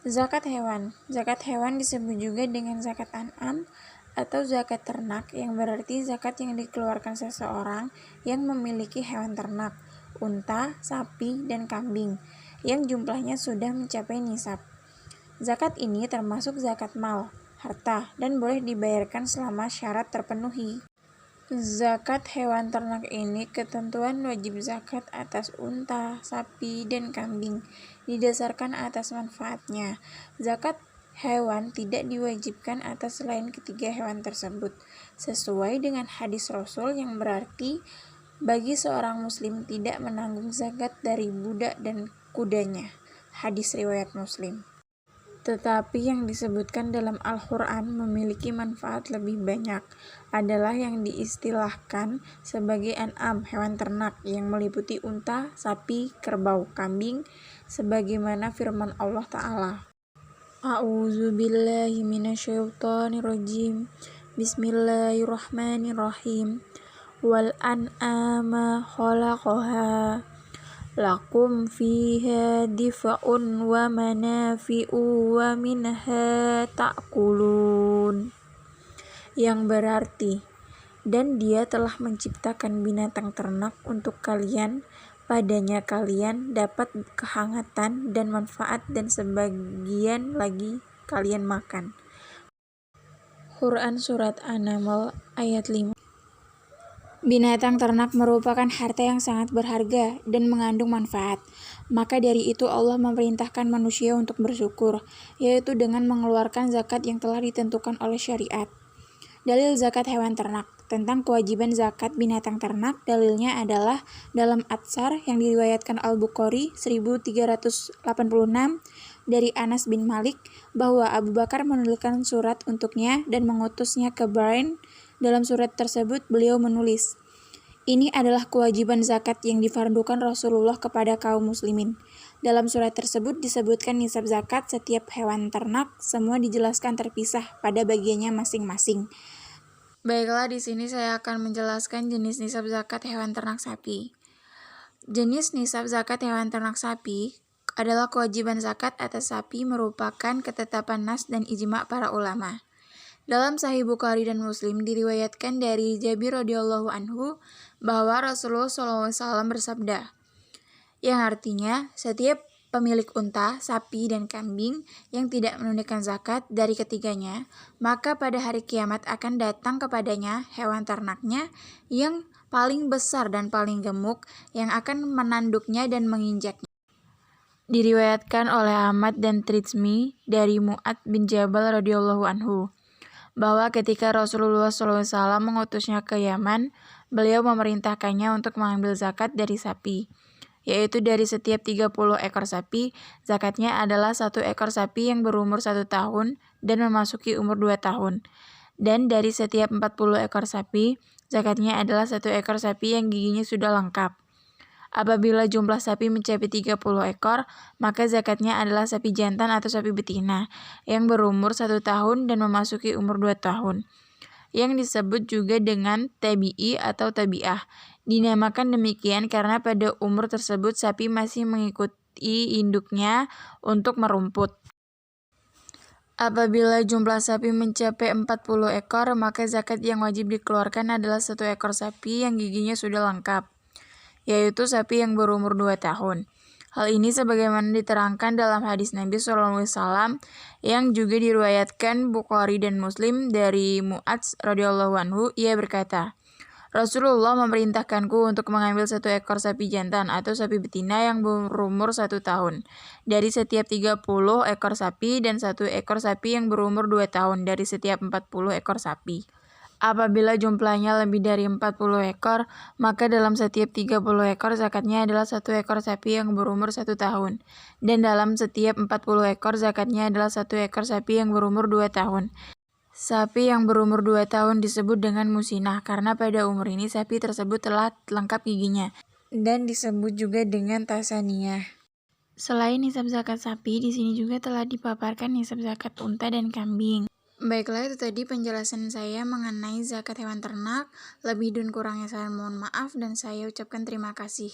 Zakat hewan. Zakat hewan disebut juga dengan zakat an'am atau zakat ternak, yang berarti zakat yang dikeluarkan seseorang yang memiliki hewan ternak, unta, sapi, dan kambing, yang jumlahnya sudah mencapai nisab. Zakat ini termasuk zakat mal, harta, dan boleh dibayarkan selama syarat terpenuhi. Zakat hewan ternak ini ketentuan wajib zakat atas unta, sapi, dan kambing didasarkan atas manfaatnya. Zakat hewan tidak diwajibkan atas selain ketiga hewan tersebut, sesuai dengan hadis Rasul yang berarti bagi seorang muslim tidak menanggung zakat dari budak dan kudanya. Hadis riwayat Muslim. Tetapi yang disebutkan dalam Al-Quran memiliki manfaat lebih banyak, adalah yang diistilahkan sebagai an'am, hewan ternak, yang meliputi unta, sapi, kerbau, kambing, sebagaimana firman Allah Ta'ala. A'udzu billahi minasyaitonir rajim. Bismillahirrahmanirrahim. Wal an'ama khalaqaha lakum fiha difa'un wa manafi'u wa minha ta'kulun, yang berarti, dan dia telah menciptakan binatang ternak untuk kalian, padanya kalian dapat kehangatan dan manfaat, dan sebagian lagi kalian makan. Quran Surat An-Naml ayat 5. Binatang ternak merupakan harta yang sangat berharga dan mengandung manfaat. Maka dari itu Allah memerintahkan manusia untuk bersyukur, yaitu dengan mengeluarkan zakat yang telah ditentukan oleh syariat. Dalil zakat hewan ternak. Tentang kewajiban zakat binatang ternak, dalilnya adalah dalam Atsar yang diriwayatkan Al-Bukhari 1386 dari Anas bin Malik, bahwa Abu Bakar menuliskan surat untuknya dan mengutusnya ke Bahrain. Dalam surat tersebut beliau menulis, "Ini adalah kewajiban zakat yang difardukan Rasulullah kepada kaum muslimin." Dalam surat tersebut disebutkan nisab zakat setiap hewan ternak, semua dijelaskan terpisah pada bagiannya masing-masing. Baiklah, di sini saya akan menjelaskan jenis nisab zakat hewan ternak sapi. Jenis nisab zakat hewan ternak sapi adalah kewajiban zakat atas sapi merupakan ketetapan nas dan ijma' para ulama. Dalam Sahih Bukhari dan Muslim diriwayatkan dari Jabir radhiyallahu anhu bahwa Rasulullah SAW bersabda, yang artinya setiap pemilik unta, sapi, dan kambing yang tidak menunaikan zakat dari ketiganya, maka pada hari kiamat akan datang kepadanya hewan ternaknya yang paling besar dan paling gemuk yang akan menanduknya dan menginjaknya. Diriwayatkan oleh Ahmad dan Tirmidzi dari Mu'ad bin Jabal radhiyallahu anhu bahwa ketika Rasulullah SAW mengutusnya ke Yaman, beliau memerintahkannya untuk mengambil zakat dari sapi, yaitu dari setiap 30 ekor sapi, zakatnya adalah 1 ekor sapi yang berumur 1 tahun dan memasuki umur 2 tahun. Dan dari setiap 40 ekor sapi, zakatnya adalah 1 ekor sapi yang giginya sudah lengkap. Apabila jumlah sapi mencapai 30 ekor, maka zakatnya adalah sapi jantan atau sapi betina yang berumur 1 tahun dan memasuki umur 2 tahun, yang disebut juga dengan tabi'i atau tabi'ah. Dinamakan demikian karena pada umur tersebut sapi masih mengikuti induknya untuk merumput. Apabila jumlah sapi mencapai 40 ekor, maka zakat yang wajib dikeluarkan adalah 1 ekor sapi yang giginya sudah lengkap, yaitu sapi yang berumur 2 tahun. Hal ini sebagaimana diterangkan dalam hadis Nabi SAW yang juga diriwayatkan Bukhari dan Muslim dari Mu'adz radhiyallahu anhu. Ia berkata, Rasulullah memerintahkanku untuk mengambil 1 ekor sapi jantan atau sapi betina yang berumur 1 tahun dari setiap 30 ekor sapi dan 1 ekor sapi yang berumur 2 tahun dari setiap 40 ekor sapi. Apabila jumlahnya lebih dari 40 ekor, maka dalam setiap 30 ekor zakatnya adalah 1 ekor sapi yang berumur 1 tahun. Dan dalam setiap 40 ekor zakatnya adalah 1 ekor sapi yang berumur 2 tahun. Sapi yang berumur 2 tahun disebut dengan musinah karena pada umur ini sapi tersebut telah lengkap giginya. Dan disebut juga dengan tasaniyah. Selain nisab zakat sapi, di sini juga telah dipaparkan nisab zakat unta dan kambing. Baiklah, itu tadi penjelasan saya mengenai zakat hewan ternak. Lebih dan kurangnya saya mohon maaf dan saya ucapkan terima kasih.